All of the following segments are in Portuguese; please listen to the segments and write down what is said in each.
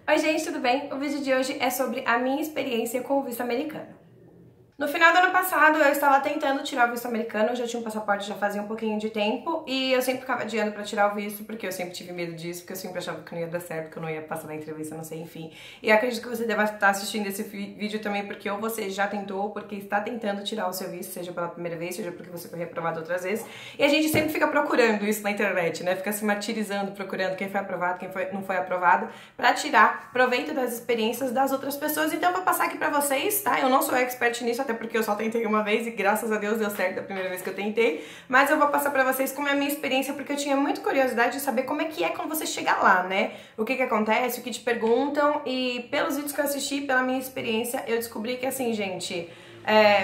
Oi gente, tudo bem? O vídeo de hoje é sobre a minha experiência com o visto americano. No final do ano passado eu estava tentando tirar o visto americano, eu já tinha um passaporte já fazia um pouquinho de tempo e eu sempre ficava adiando pra tirar o visto porque eu sempre tive medo disso, porque eu sempre achava que não ia dar certo, que eu não ia passar na entrevista, não sei, enfim. E acredito que você deva estar assistindo esse vídeo também porque ou você já tentou ou porque está tentando tirar o seu visto, seja pela primeira vez, seja porque você foi reprovado outras vezes. E a gente sempre fica procurando isso na internet, né? Fica se martirizando, procurando quem foi aprovado, quem não foi aprovado, pra tirar proveito das experiências das outras pessoas. Então eu vou passar aqui pra vocês, tá? Eu não sou expert nisso, até porque eu só tentei uma vez e graças a Deus deu certo da primeira vez que eu tentei, mas eu vou passar pra vocês como é a minha experiência, porque eu tinha muita curiosidade de saber como é que é quando você chega lá, né? O que acontece, o que te perguntam, e pelos vídeos que eu assisti, pela minha experiência, eu descobri que assim, gente,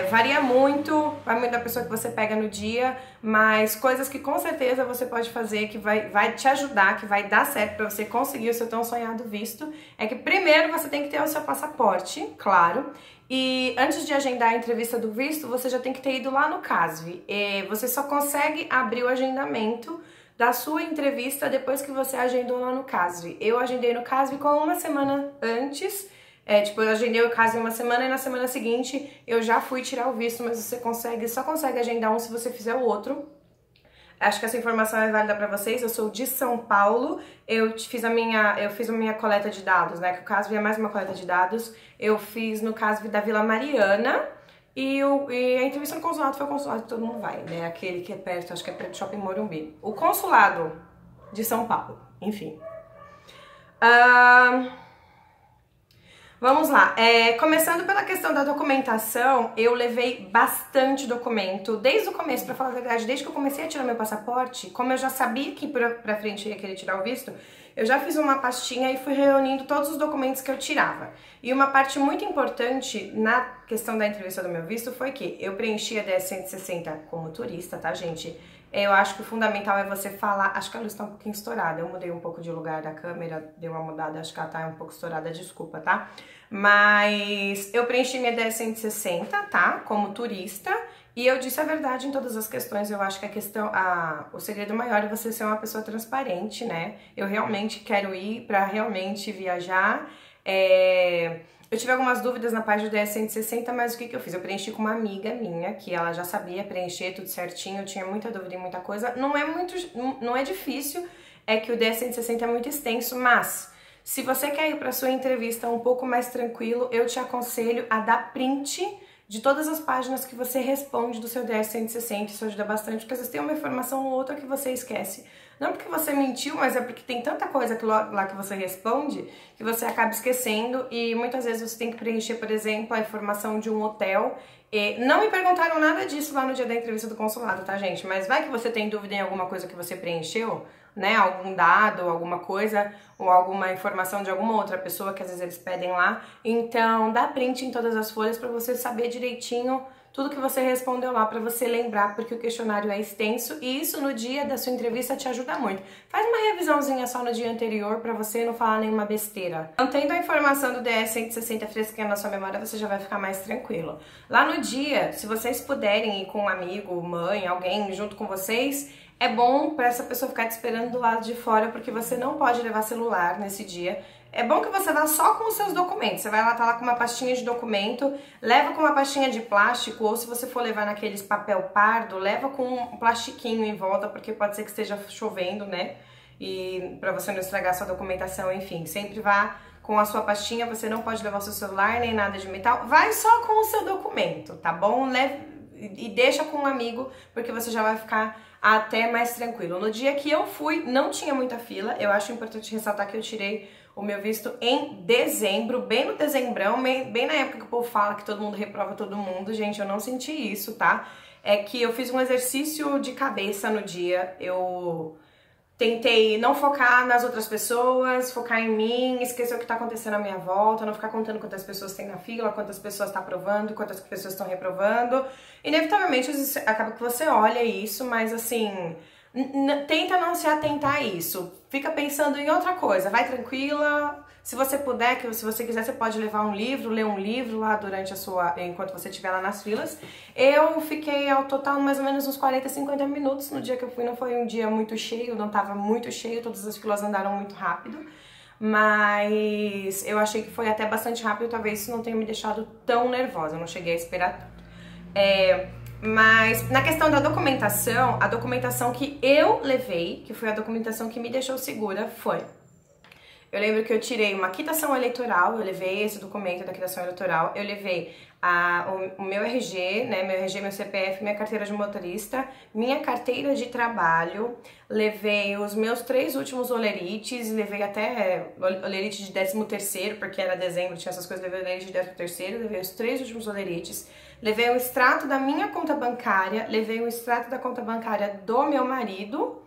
varia muito, vai muito da pessoa que você pega no dia, mas coisas que com certeza você pode fazer, que vai te ajudar, que vai dar certo pra você conseguir o seu tão sonhado visto, é que primeiro você tem que ter o seu passaporte, claro, e antes de agendar a entrevista do visto, você já tem que ter ido lá no CASV. Você só consegue abrir o agendamento da sua entrevista depois que você agendou lá no CASV. Eu agendei no CASV com uma semana antes, eu agendei o CASV uma semana e na semana seguinte eu já fui tirar o visto, mas você só consegue agendar um se você fizer o outro. Acho que essa informação é válida para vocês. Eu sou de São Paulo, eu fiz a minha coleta de dados, né? Que o CASV é mais uma coleta de dados. Eu fiz no CASV da Vila Mariana e a entrevista no consulado foi o consulado que todo mundo vai, né? Aquele que é perto, acho que é perto do Shopping Morumbi. O consulado de São Paulo, enfim. Vamos lá, começando pela questão da documentação, eu levei bastante documento, desde o começo, pra falar a verdade, desde que eu comecei a tirar meu passaporte, como eu já sabia que pra frente eu ia querer tirar o visto, eu já fiz uma pastinha e fui reunindo todos os documentos que eu tirava. E uma parte muito importante na questão da entrevista do meu visto foi que eu preenchi a DS-160 como turista, tá, gente? Eu acho que o fundamental é você falar... Acho que a luz tá um pouquinho estourada. Eu mudei um pouco de lugar da câmera, dei uma mudada, acho que ela tá um pouco estourada, desculpa, tá? Mas eu preenchi minha DS-160, tá? Como turista. E eu disse a verdade em todas as questões. Eu acho que o segredo maior é você ser uma pessoa transparente, né? Eu realmente quero ir pra realmente viajar. Eu tive algumas dúvidas na página do DS-160, mas o que eu fiz? Eu preenchi com uma amiga minha, que ela já sabia preencher tudo certinho, eu tinha muita dúvida em muita coisa. Não é difícil, é que o DS-160 é muito extenso, mas se você quer ir para sua entrevista um pouco mais tranquilo, eu te aconselho a dar print de todas as páginas que você responde do seu DS-160, isso ajuda bastante, porque às vezes tem uma informação ou outra que você esquece. Não porque você mentiu, mas é porque tem tanta coisa lá que você responde que você acaba esquecendo e muitas vezes você tem que preencher, por exemplo, a informação de um hotel. E não me perguntaram nada disso lá no dia da entrevista do consulado, tá, gente? Mas vai que você tem dúvida em alguma coisa que você preencheu, né? Algum dado, alguma coisa, ou alguma informação de alguma outra pessoa que às vezes eles pedem lá. Então, dá print em todas as folhas pra você saber direitinho tudo que você respondeu lá, pra você lembrar, porque o questionário é extenso e isso no dia da sua entrevista te ajuda muito. Faz uma revisãozinha só no dia anterior pra você não falar nenhuma besteira. Mantendo a informação do DS-160 fresquinha na sua memória, você já vai ficar mais tranquilo. Lá no dia, se vocês puderem ir com um amigo, mãe, alguém junto com vocês, é bom pra essa pessoa ficar te esperando do lado de fora, porque você não pode levar celular nesse dia. É bom que você vá só com os seus documentos. Você vai lá, tá lá com uma pastinha de documento, leva com uma pastinha de plástico, ou se você for levar naqueles papel pardo, leva com um plastiquinho em volta, porque pode ser que esteja chovendo, né? E pra você não estragar sua documentação, enfim. Sempre vá com a sua pastinha, você não pode levar o seu celular, nem nada de metal. Vai só com o seu documento, tá bom? E deixa com um amigo, porque você já vai ficar até mais tranquilo. No dia que eu fui, não tinha muita fila. Eu acho importante ressaltar que eu tirei o meu visto em dezembro, bem no dezembrão, bem na época que o povo fala que todo mundo reprova todo mundo. Gente, eu não senti isso, tá? É que eu fiz um exercício de cabeça no dia, eu tentei não focar nas outras pessoas, focar em mim, esquecer o que tá acontecendo à minha volta, não ficar contando quantas pessoas tem na fila, quantas pessoas tá aprovando, quantas pessoas estão reprovando. Inevitavelmente, acaba que você olha isso, mas assim, tenta não se atentar a isso. Fica pensando em outra coisa, vai tranquila. Se você puder, se você quiser, você pode levar um livro, ler um livro lá enquanto você estiver lá nas filas. Eu fiquei ao total mais ou menos uns 40, 50 minutos no dia que eu fui. Não foi um dia muito cheio, não tava muito cheio, todas as filas andaram muito rápido. mas eu achei que foi até bastante rápido, talvez isso não tenha me deixado tão nervosa, eu não cheguei a esperar tanto. Mas na questão da documentação, a documentação que eu levei, que foi a documentação que me deixou segura, foi... Eu lembro que eu tirei uma quitação eleitoral, eu levei esse documento da quitação eleitoral, eu levei o meu RG, né, meu RG, meu CPF, minha carteira de motorista, minha carteira de trabalho, levei os meus 3 últimos olerites, levei até olerite de 13º, porque era dezembro, tinha essas coisas, levei olerite de 13º, levei os 3 últimos olerites, levei o extrato da minha conta bancária, levei o extrato da conta bancária do meu marido,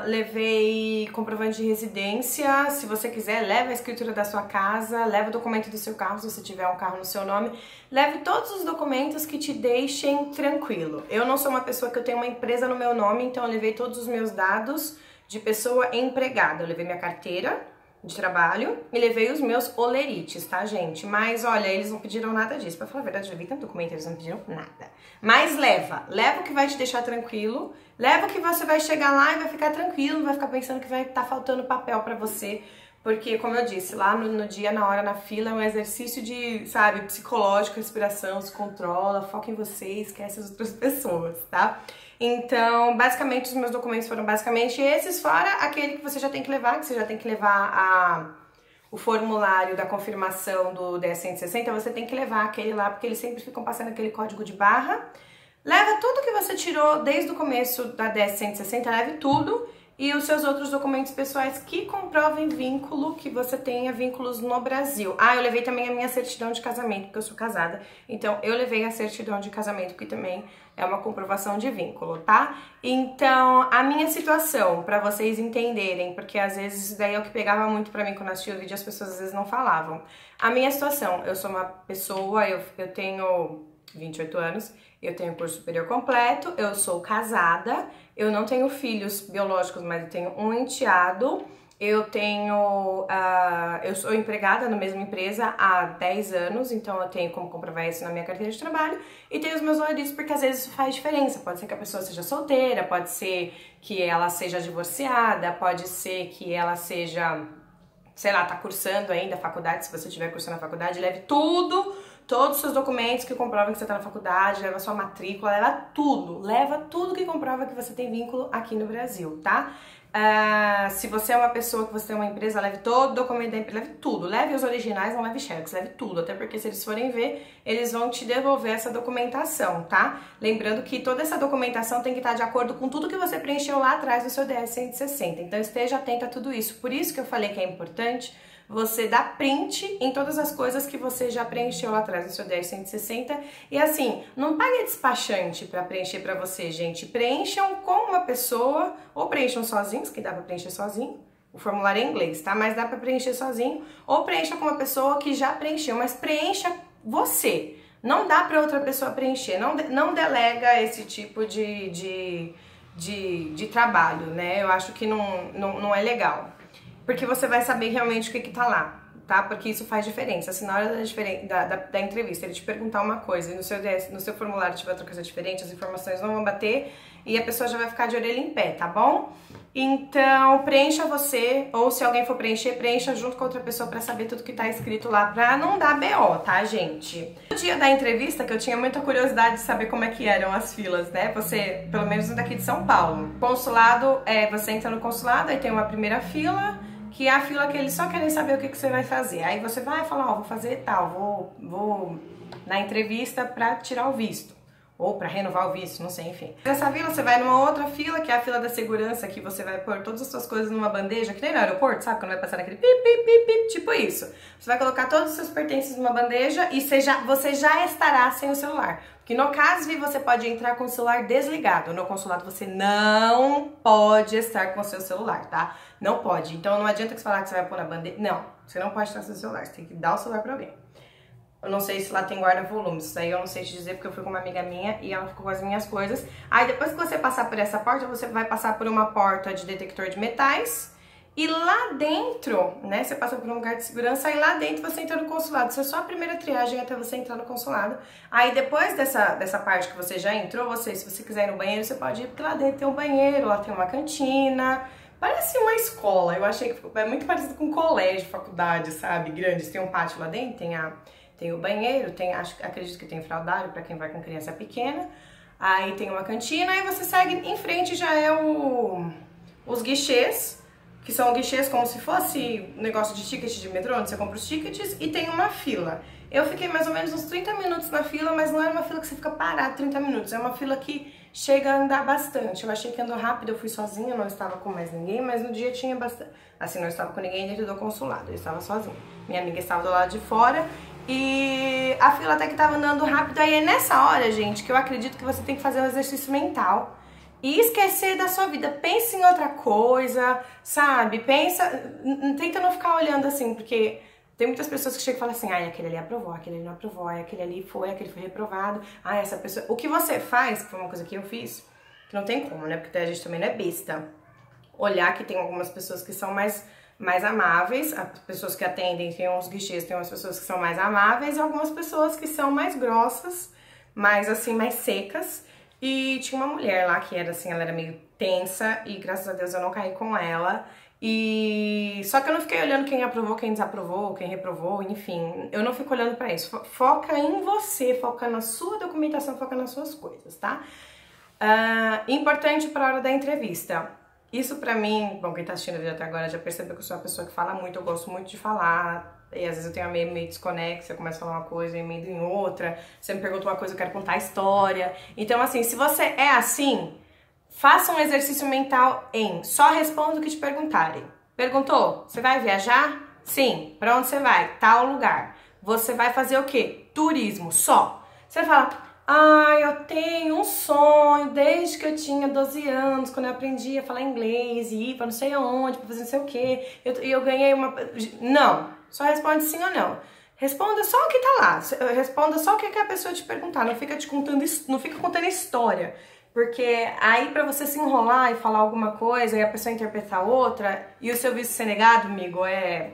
levei comprovante de residência, se você quiser, leve a escritura da sua casa, leve o documento do seu carro, se você tiver um carro no seu nome, leve todos os documentos que te deixem tranquilo. Eu não sou uma pessoa que eu tenho uma empresa no meu nome, então eu levei todos os meus dados de pessoa empregada, eu levei minha carteira de trabalho e levei os meus olerites, tá, gente? Mas, olha, eles não pediram nada disso. Pra falar a verdade, eu já vi tanto documento, eles não pediram nada. Mas leva o que vai te deixar tranquilo, leva o que você vai chegar lá e vai ficar tranquilo, não vai ficar pensando que vai estar faltando papel pra você, porque, como eu disse, lá no dia, na hora, na fila, é um exercício de, sabe, psicológico, respiração, se controla, foca em você, esquece as outras pessoas, tá? Então, basicamente, os meus documentos foram basicamente esses, fora aquele que você já tem que levar, o formulário da confirmação do DS-160, você tem que levar aquele lá, porque eles sempre ficam passando aquele código de barra. Leva tudo que você tirou desde o começo da DS-160, leve tudo, e os seus outros documentos pessoais que comprovem vínculo, que você tenha vínculos no Brasil. Ah, eu levei também a minha certidão de casamento, porque eu sou casada, então eu levei a certidão de casamento, que também é uma comprovação de vínculo, tá? Então, a minha situação, pra vocês entenderem, porque às vezes isso daí é o que pegava muito pra mim quando eu assistia o vídeo, as pessoas às vezes não falavam. A minha situação, eu sou uma pessoa, eu tenho 28 anos, eu tenho curso superior completo, eu sou casada, eu não tenho filhos biológicos, mas eu tenho um enteado, eu sou empregada na mesma empresa há 10 anos, então eu tenho como comprovar isso na minha carteira de trabalho, e tenho os meus olerites porque às vezes isso faz diferença, pode ser que a pessoa seja solteira, pode ser que ela seja divorciada, pode ser que ela seja, sei lá, tá cursando ainda a faculdade, se você estiver cursando a faculdade, leve todos os seus documentos que comprovam que você tá na faculdade, leva sua matrícula, leva tudo que comprova que você tem vínculo aqui no Brasil, tá? Se você é uma pessoa que você tem uma empresa, leve todo o documento da empresa, leve tudo, leve os originais, não leve xerox, leve tudo, até porque se eles forem ver, eles vão te devolver essa documentação, tá? Lembrando que toda essa documentação tem que estar de acordo com tudo que você preencheu lá atrás no seu DS-160, então esteja atenta a tudo isso, por isso que eu falei que é importante você dá print em todas as coisas que você já preencheu lá atrás no seu DS-160. E assim, não pague despachante para preencher para você, gente. Preencham com uma pessoa, ou preencham sozinhos, que dá para preencher sozinho. O formulário é em inglês, tá? Mas dá para preencher sozinho. Ou preencha com uma pessoa que já preencheu, mas preencha você. Não dá para outra pessoa preencher. Não delega esse tipo de trabalho, né? Eu acho que não é legal. Porque você vai saber realmente o que tá lá, tá? Porque isso faz diferença. Se na hora da entrevista ele te perguntar uma coisa e no seu formulário tiver outra coisa diferente, as informações não vão bater e a pessoa já vai ficar de orelha em pé, tá bom? Então, preencha você, ou se alguém for preencher, preencha junto com outra pessoa pra saber tudo que tá escrito lá, pra não dar BO, tá, gente? No dia da entrevista, que eu tinha muita curiosidade de saber como é que eram as filas, né? Você, pelo menos daqui de São Paulo. Consulado, você entra no consulado, aí tem uma primeira fila, que é a fila que eles só querem saber o que você vai fazer. Aí você vai falar, ó, vou fazer tal, vou na entrevista pra tirar o visto. Ou pra renovar o visto, não sei, enfim. Nessa fila você vai numa outra fila, que é a fila da segurança, que você vai pôr todas as suas coisas numa bandeja, que nem no aeroporto, sabe? Quando vai passar naquele pip, pip, pip, pip, tipo isso. Você vai colocar todos os seus pertences numa bandeja e você já estará sem o celular. Porque no caso, você pode entrar com o celular desligado. No consulado você não pode estar com o seu celular, tá? Não pode. Então não adianta que você falar que você vai pôr na bandeja. Não, você não pode estar com o seu celular, você tem que dar o celular pra alguém. Eu não sei se lá tem guarda-volumes, isso aí eu não sei te dizer porque eu fui com uma amiga minha e ela ficou com as minhas coisas. Aí depois que você passar por essa porta, você vai passar por uma porta de detector de metais e lá dentro, né, você passa por um lugar de segurança e lá dentro você entra no consulado. Isso é só a primeira triagem até você entrar no consulado. Aí depois dessa parte que você já entrou, se você quiser ir no banheiro, você pode ir porque lá dentro tem um banheiro, lá tem uma cantina, Parece uma escola, eu achei que é muito parecido com colégio, faculdade, sabe? Grandes, tem um pátio lá dentro, tem o banheiro, acredito que tem fraldário pra quem vai com criança pequena. Aí tem uma cantina, aí você segue em frente, já é os guichês, que são guichês como se fosse um negócio de ticket de metrô, onde você compra os tickets, e tem uma fila. Eu fiquei mais ou menos uns 30 minutos na fila, mas não era uma fila que você fica parado 30 minutos, é uma fila que chega a andar bastante. Eu achei que andou rápido, eu fui sozinha, não estava com mais ninguém, mas no dia tinha bastante. Assim, não estava com ninguém dentro do consulado, eu estava sozinha. Minha amiga estava do lado de fora e a fila até que estava andando rápido. Aí é nessa hora, gente, que eu acredito que você tem que fazer um exercício mental e esquecer da sua vida. Pense em outra coisa, sabe? Tenta não ficar olhando assim, porque tem muitas pessoas que chegam e falam assim, ai, aquele ali aprovou, aquele ali não aprovou, ai, aquele foi reprovado, ai, essa pessoa... O que você faz, que foi uma coisa que eu fiz, que não tem como, né, porque a gente também não é besta, olhar que tem algumas pessoas que são mais amáveis, as pessoas que atendem, tem uns guichês, tem umas pessoas que são mais amáveis, e algumas pessoas que são mais grossas, mais assim, mais secas, e tinha uma mulher lá que era assim, ela era meio tensa, e graças a Deus eu não caí com ela. E só que eu não fiquei olhando quem aprovou, quem desaprovou, quem reprovou, enfim, eu não fico olhando pra isso. Foca em você, foca na sua documentação, foca nas suas coisas, tá? Importante pra hora da entrevista. Isso pra mim, bom, quem tá assistindo o vídeo até agora já percebeu que eu sou uma pessoa que fala muito, eu gosto muito de falar. E às vezes eu tenho meio desconexa, eu começo a falar uma coisa e emendo em outra. Você me pergunta uma coisa, eu quero contar a história. Então assim, se você é assim, faça um exercício mental em só responda o que te perguntarem. Perguntou? Você vai viajar? Sim. Pra onde você vai? Tal lugar. Você vai fazer o quê? Turismo, só. Você fala, eu tenho um sonho desde que eu tinha 12 anos, quando eu aprendi a falar inglês e ir pra não sei aonde, pra fazer não sei o quê. E eu ganhei uma... Não. Só responde sim ou não. Responda só o que tá lá. Responda só o que a pessoa te perguntar. Não fica contando história. Porque aí pra você se enrolar e falar alguma coisa e a pessoa interpretar outra e o seu visto ser negado, amigo, é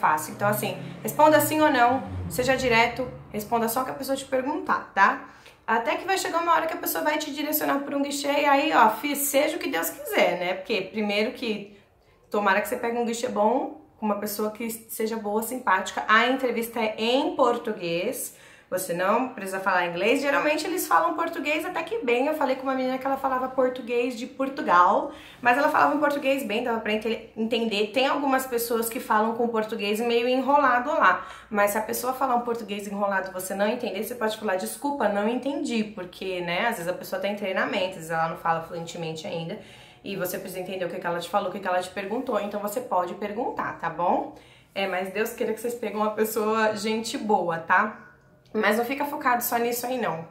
fácil. Então assim, responda sim ou não, seja direto, responda só o que a pessoa te perguntar, tá? Até que vai chegar uma hora que a pessoa vai te direcionar por um guichê e aí, ó, seja o que Deus quiser, né? Porque primeiro que tomara que você pegue um guichê bom, com uma pessoa que seja boa, simpática. A entrevista é em português, você não precisa falar inglês. Geralmente eles falam português até que bem. Eu falei com uma menina que ela falava português de Portugal, mas ela falava em português bem, dava pra entender. Tem algumas pessoas que falam com português meio enrolado lá, mas se a pessoa falar um português enrolado e você não entender, você pode falar, desculpa, não entendi, porque, né, às vezes a pessoa tá em treinamento, às vezes ela não fala fluentemente ainda, e você precisa entender o que ela te falou, o que ela te perguntou, então você pode perguntar, tá bom? Mas Deus queira que vocês peguem uma pessoa gente boa, tá? Mas não fica focado só nisso aí, não.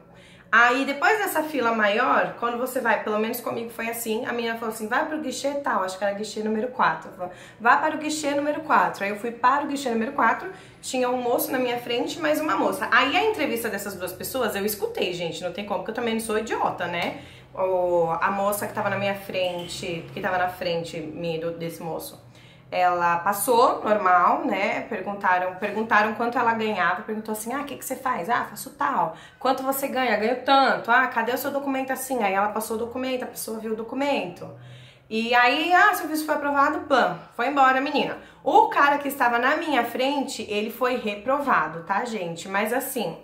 Aí, depois dessa fila maior, quando você vai, pelo menos comigo foi assim, a menina falou assim, vai pro guichê tal, acho que era guichê número 4. Falou, vai para o guichê número 4. Aí eu fui para o guichê número 4, tinha um moço na minha frente e mais uma moça. Aí a entrevista dessas duas pessoas, eu escutei, gente, não tem como, porque eu também não sou idiota, né? A moça que tava na minha frente, que tava na frente desse moço, ela passou, normal, né, perguntaram quanto ela ganhava, perguntou assim, o que você faz? Faço tal. Quanto você ganha? Ganho tanto. Cadê o seu documento assim? Aí ela passou o documento, a pessoa viu o documento. E aí, seu visto foi aprovado, pam, foi embora a menina. O cara que estava na minha frente, ele foi reprovado, tá, gente? Mas assim...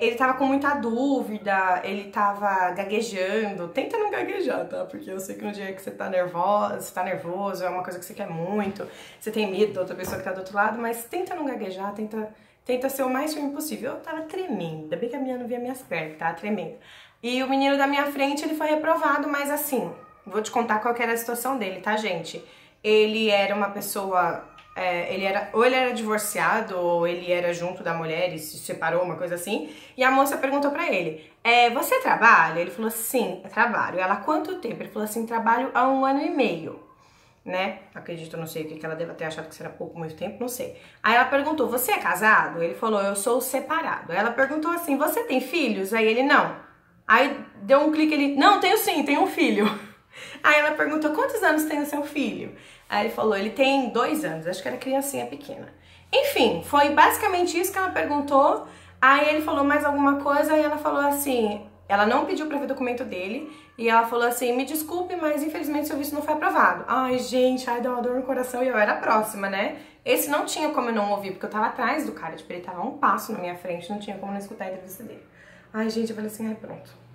ele tava com muita dúvida, ele tava gaguejando. Tenta não gaguejar, tá? Porque eu sei que no dia que você tá nervoso, é uma coisa que você quer muito, você tem medo da outra pessoa que tá do outro lado, mas tenta não gaguejar, tenta ser o mais firme possível. Eu tava tremendo, ainda bem que a menina não via minhas pernas, tava tremendo. E o menino da minha frente, ele foi reprovado, mas assim, vou te contar qual que era a situação dele, tá, gente? Ele era uma pessoa... ou ele era divorciado, ou ele era junto da mulher e se separou, uma coisa assim. E a moça perguntou pra ele, você trabalha? Ele falou, sim, eu trabalho. Ela, há quanto tempo? Ele falou assim, trabalho há 1 ano e meio, né? Acredito, não sei o que ela deve ter achado que será pouco, muito tempo, não sei. Aí ela perguntou, você é casado? Ele falou, eu sou separado. Aí ela perguntou assim, você tem filhos? Aí ele, não. Aí deu um clique, ele, não, tenho sim, tenho um filho. Aí ela perguntou, quantos anos tem o seu filho? Aí ele falou, ele tem 2 anos, acho que era criancinha pequena. Enfim, foi basicamente isso que ela perguntou. Aí ele falou mais alguma coisa, aí ela falou assim, Ela não pediu pra ver o documento dele e ela falou assim, me desculpe, mas infelizmente seu visto não foi aprovado. Ai, gente, ai, deu uma dor no coração e eu era a próxima, né? Esse não tinha como eu não ouvir, porque eu tava atrás do cara, tipo, ele tava um passo na minha frente, não tinha como não escutar a entrevista dele. Ai, gente, eu falei assim, ai, pronto.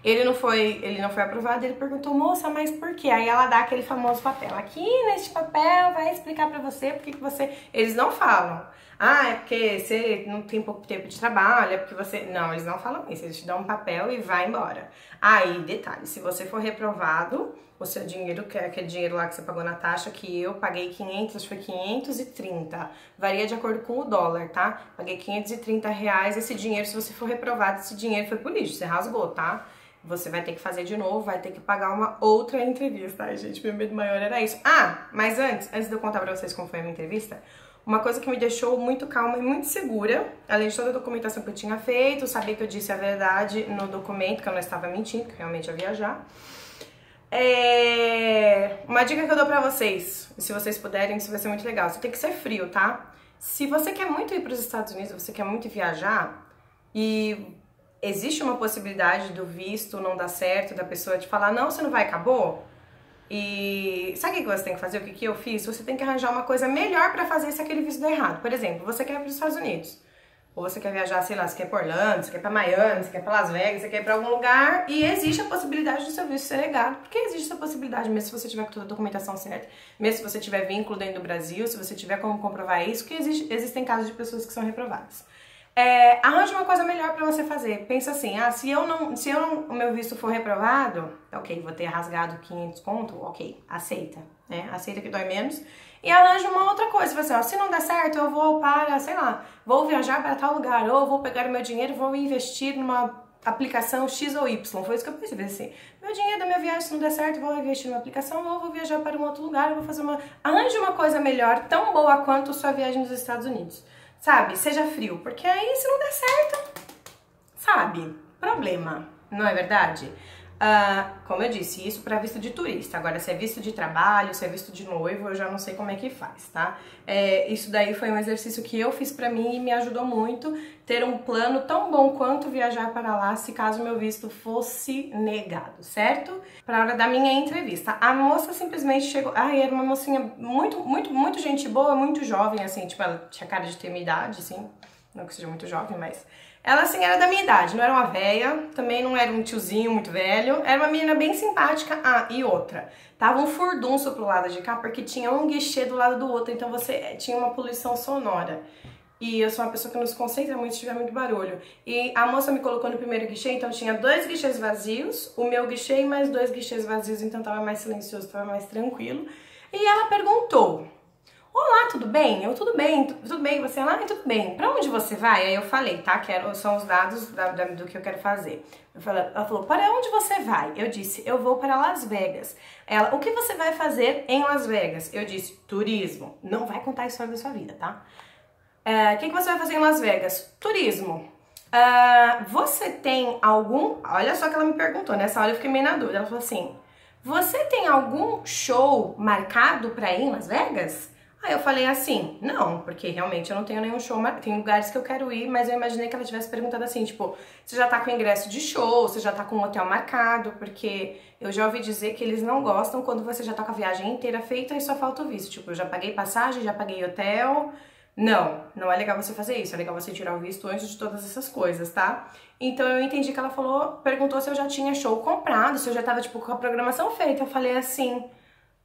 Ele não foi aprovado, ele perguntou, moça, mas por quê? Aí ela dá aquele famoso papel. Aqui neste papel vai explicar pra você porque que você... Eles não falam. Ah, é porque você não tem pouco tempo de trabalho, é porque você... Não, eles não falam isso, eles te dão um papel e vai embora. Aí, detalhe, se você for reprovado, o seu dinheiro, que é aquele dinheiro lá que você pagou na taxa, que eu paguei 500, acho que foi 530, varia de acordo com o dólar, tá? Paguei 530 reais, esse dinheiro, se você for reprovado, esse dinheiro foi pro lixo, você rasgou, tá? Você vai ter que fazer de novo, vai ter que pagar uma outra entrevista. Ai, gente, meu medo maior era isso. Ah, mas antes de eu contar pra vocês como foi a minha entrevista, uma coisa que me deixou muito calma e muito segura, além de toda a documentação que eu tinha feito, saber que eu disse a verdade no documento, que eu não estava mentindo, que realmente ia viajar. Uma dica que eu dou pra vocês, se vocês puderem, isso vai ser muito legal. Você tem que ser frio, tá? Se você quer muito ir pros Estados Unidos, você quer muito viajar e... existe uma possibilidade do visto não dar certo, da pessoa te falar, não, você não vai, acabou? E sabe o que você tem que fazer? O que eu fiz? Você tem que arranjar uma coisa melhor pra fazer se aquele visto der errado. Por exemplo, você quer ir para os Estados Unidos. Ou você quer viajar, sei lá, você quer ir pra Orlando, você quer ir pra Miami, você quer ir pra Las Vegas, você quer ir pra algum lugar. E existe a possibilidade do seu visto ser negado. Porque existe essa possibilidade, mesmo se você tiver com toda a documentação certa. Mesmo se você tiver vínculo dentro do Brasil, se você tiver como comprovar isso. Que existem casos de pessoas que são reprovadas. Arranje uma coisa melhor pra você fazer. Pensa assim, se o meu visto for reprovado, ok, vou ter rasgado 500 conto, ok, aceita, né? Aceita que dói menos. E arranja uma outra coisa, assim, ó, se não der certo, eu vou para, sei lá, vou viajar para tal lugar, ou vou pegar o meu dinheiro e vou investir numa aplicação X ou Y. Foi isso que eu pensei, assim, meu dinheiro da minha viagem, se não der certo, eu vou investir numa aplicação, ou vou viajar para um outro lugar, eu vou fazer uma... Arranje uma coisa melhor, tão boa quanto sua viagem dos Estados Unidos. Sabe? Seja frio, porque aí se não der certo, sabe? Problema, não é verdade? Como eu disse, isso para visto de turista. Agora, se é visto de trabalho, se é visto de noivo, eu já não sei como é que faz, tá? Isso daí foi um exercício que eu fiz pra mim e me ajudou muito ter um plano tão bom quanto viajar para lá se caso meu visto fosse negado, certo? Pra hora da minha entrevista. A moça simplesmente chegou... era uma mocinha muito gente boa, muito jovem, assim, tipo, ela tinha cara de ter minha idade, assim, não que seja muito jovem, mas... Ela, assim, era da minha idade, não era uma véia, também não era um tiozinho muito velho, era uma menina bem simpática. E outra, tava um furdunço pro lado de cá, porque tinha um guichê do lado do outro, então você tinha uma poluição sonora. E eu sou uma pessoa que não se concentra muito se tiver muito barulho. E a moça me colocou no primeiro guichê, então tinha 2 guichês vazios, o meu guichê e mais 2 guichês vazios, então tava mais silencioso, tava mais tranquilo. E ela perguntou... Olá, tudo bem? Eu, tudo bem, você lá? Tudo bem. Pra onde você vai? Aí eu falei, tá? São os dados do que eu quero fazer. Ela falou, para onde você vai? Eu disse, eu vou para Las Vegas. Ela, o que você vai fazer em Las Vegas? Eu disse, turismo. Não vai contar a história da sua vida, tá? O que você vai fazer em Las Vegas? Turismo. Você tem algum... Olha só que ela me perguntou, nessa hora eu fiquei meio na dúvida. Ela falou assim, você tem algum show marcado pra ir em Las Vegas? Aí eu falei assim, não, porque realmente eu não tenho nenhum show, tem lugares que eu quero ir, mas eu imaginei que ela tivesse perguntado assim, tipo, você já tá com ingresso de show, você já tá com um hotel marcado, porque eu já ouvi dizer que eles não gostam quando você já tá com a viagem inteira feita e só falta o visto, tipo, eu já paguei passagem, já paguei hotel, não é legal você fazer isso, é legal você tirar o visto antes de todas essas coisas, tá? Então eu entendi que ela perguntou se eu já tinha show comprado, se eu já tava, tipo, com a programação feita, eu falei assim...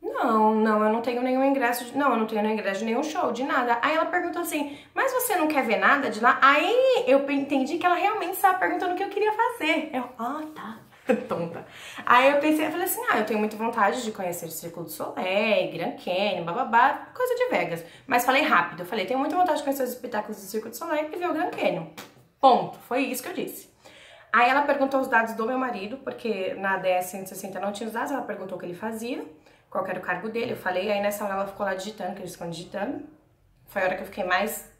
Não, eu não tenho nenhum ingresso, eu não tenho nenhum ingresso de nenhum show, de nada. Aí ela perguntou assim, mas você não quer ver nada de lá? Aí eu entendi que ela realmente estava perguntando o que eu queria fazer. Eu, tá, tonta. Aí eu pensei, eu falei assim, eu tenho muita vontade de conhecer o Círculo do Soleil, Grand Canyon, bababá, coisa de Vegas. Mas falei rápido, eu falei, tenho muita vontade de conhecer os espetáculos do Círculo do Soleil e ver o Grand Canyon. Ponto, foi isso que eu disse. Aí ela perguntou os dados do meu marido, porque na DS 160 não tinha os dados, ela perguntou o que ele fazia. Qual era o cargo dele, eu falei, aí nessa hora ela ficou lá digitando, que eles ficam digitando. Foi a hora que eu fiquei mais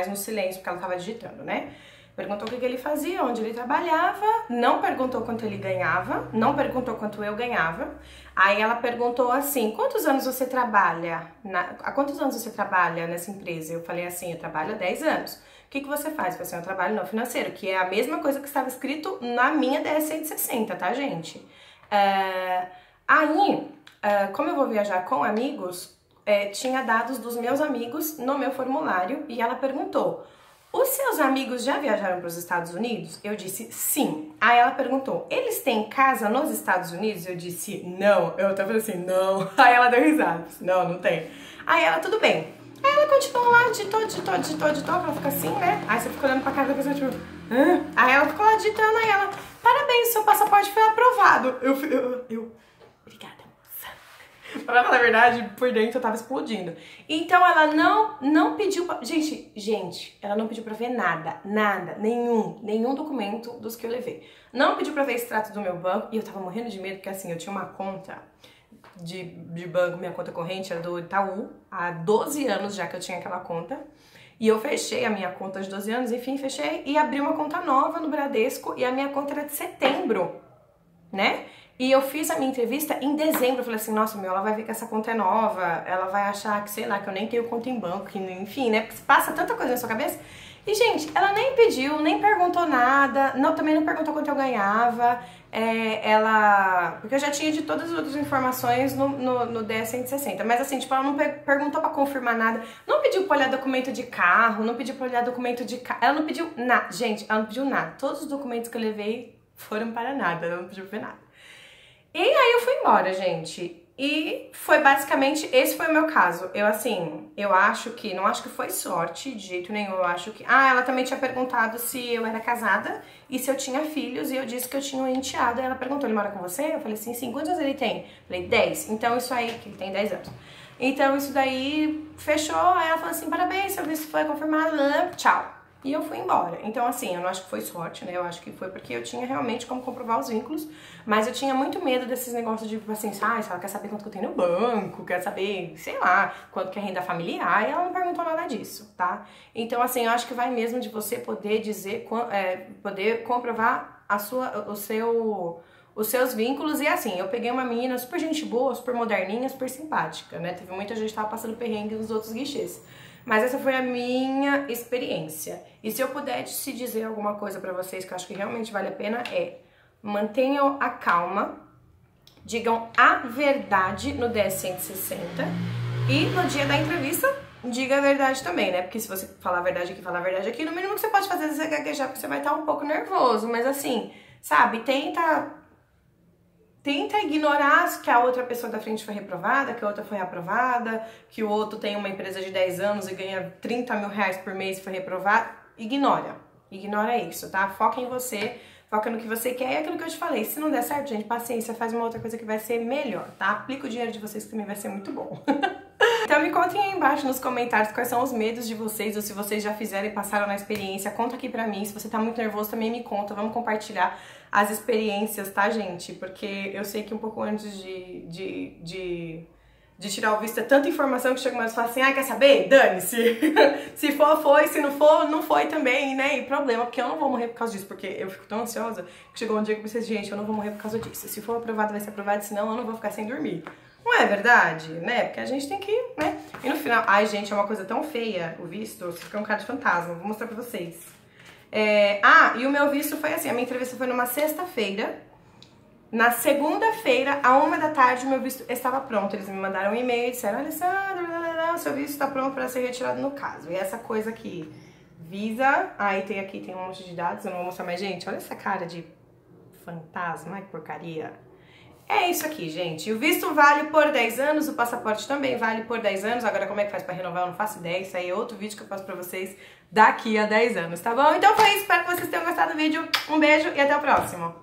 no silêncio, porque ela tava digitando, né? Perguntou o que ele fazia, onde ele trabalhava, não perguntou quanto ele ganhava, não perguntou quanto eu ganhava. Aí ela perguntou assim, quantos anos você trabalha? Há quantos anos você trabalha nessa empresa? Eu falei assim, eu trabalho há 10 anos. O que você faz? Eu falei assim, eu trabalho no financeiro, que é a mesma coisa que estava escrito na minha DS-160, tá, gente? Como eu vou viajar com amigos, tinha dados dos meus amigos no meu formulário e ela perguntou, os seus amigos já viajaram para os Estados Unidos? Eu disse sim. Aí ela perguntou, eles têm casa nos Estados Unidos? Eu disse não. Eu tava assim, não. Aí ela deu risada, não, não tem. Aí ela, tudo bem. Aí ela continuou lá, digitou, pra ficar assim, né? Aí você fica olhando pra cara da pessoa, tipo, hã? Aí ela ficou lá digitando, aí ela, parabéns, seu passaporte foi aprovado. Obrigada. Pra falar a verdade, por dentro eu tava explodindo. Então ela não pediu pra... Gente, ela não pediu pra ver nada, nenhum documento dos que eu levei. Não pediu pra ver extrato do meu banco e eu tava morrendo de medo, porque assim, eu tinha uma conta de banco, minha conta corrente era do Itaú, há 12 anos já que eu tinha aquela conta. E eu fechei a minha conta de 12 anos, enfim, fechei e abri uma conta nova no Bradesco e a minha conta era de setembro, né? E eu fiz a minha entrevista em dezembro, eu falei assim, nossa, ela vai ver que essa conta é nova, ela vai achar que, sei lá, que eu nem tenho conta em banco, que, enfim, né, porque passa tanta coisa na sua cabeça. E, gente, ela nem pediu, nem perguntou nada, também não perguntou quanto eu ganhava, porque eu já tinha de todas as outras informações no DS-160, mas assim, tipo, ela não perguntou pra confirmar nada, não pediu pra olhar documento de carro, não pediu pra olhar documento de carro, ela não pediu nada, gente, ela não pediu nada, todos os documentos que eu levei foram para nada, ela não pediu pra ver nada. E aí eu fui embora, gente, e foi basicamente, esse foi o meu caso. Eu acho que, não acho que foi sorte de jeito nenhum, eu acho que... ela também tinha perguntado se eu era casada e se eu tinha filhos, e eu disse que eu tinha um enteado. Aí ela perguntou, ele mora com você? Eu falei assim, sim, quantos anos ele tem? Eu falei, 10, então isso aí, que ele tem 10 anos. Então isso daí fechou, aí ela falou assim, parabéns, seu visto foi confirmado, tchau. E eu fui embora. Então, assim, eu não acho que foi sorte, né? Eu acho que foi porque eu tinha realmente como comprovar os vínculos, mas eu tinha muito medo desses negócios de, assim, se ela quer saber quanto que eu tenho no banco, quer saber, sei lá, quanto que é renda familiar, e ela não perguntou nada disso, tá? Então, assim, eu acho que vai mesmo de você poder dizer, poder comprovar os seus vínculos. E assim, eu peguei uma menina super gente boa, super moderninha, super simpática, né? Teve muita gente que tava passando perrengue nos outros guichês. Mas essa foi a minha experiência. E se eu pudesse dizer alguma coisa pra vocês que eu acho que realmente vale a pena mantenham a calma, digam a verdade no DS-160 e no dia da entrevista diga a verdade também, né? Porque se você falar a verdade aqui, falar a verdade aqui, no mínimo que você pode fazer é você gaguejar, porque você vai estar um pouco nervoso. Mas assim, sabe, tenta ignorar que a outra pessoa da frente foi reprovada, que a outra foi aprovada, que o outro tem uma empresa de 10 anos e ganha 30 mil reais por mês e foi reprovado. Ignora isso, tá? Foca em você, foca no que você quer e aquilo que eu te falei. Se não der certo, gente, paciência, faz uma outra coisa que vai ser melhor, tá? Aplica o dinheiro de vocês que também vai ser muito bom. Então me contem aí embaixo nos comentários quais são os medos de vocês, ou se vocês já fizeram e passaram na experiência, conta aqui pra mim. Se você tá muito nervoso também me conta, vamos compartilhar as experiências, tá, gente? Porque eu sei que um pouco antes de tirar o visto é tanta informação que chega mais e fala assim, quer saber? Dane-se! Se for, foi, se não for, não foi também, né? E problema, porque eu não vou morrer por causa disso, porque eu fico tão ansiosa que chegou um dia que eu pensei, gente, eu não vou morrer por causa disso. Se for aprovado, vai ser aprovado, senão eu não vou ficar sem dormir. Não é verdade, né? Porque a gente tem que, né? E no final, gente, é uma coisa tão feia o visto, você fica um cara de fantasma, vou mostrar pra vocês. E o meu visto foi assim, a minha entrevista foi numa sexta-feira. Na segunda-feira, à 1 da tarde, o meu visto estava pronto. Eles me mandaram um e-mail e disseram, Alessandra, seu visto está pronto para ser retirado no caso. E essa coisa aqui, Visa, aqui tem um monte de dados, eu não vou mostrar mais, gente. Olha essa cara de fantasma, que porcaria. É isso aqui, gente. O visto vale por 10 anos, o passaporte também vale por 10 anos. Agora, como é que faz pra renovar, eu não faço ideia. Isso aí é outro vídeo que eu faço pra vocês daqui a 10 anos, tá bom? Então foi isso, espero que vocês tenham gostado do vídeo. Um beijo e até o próximo.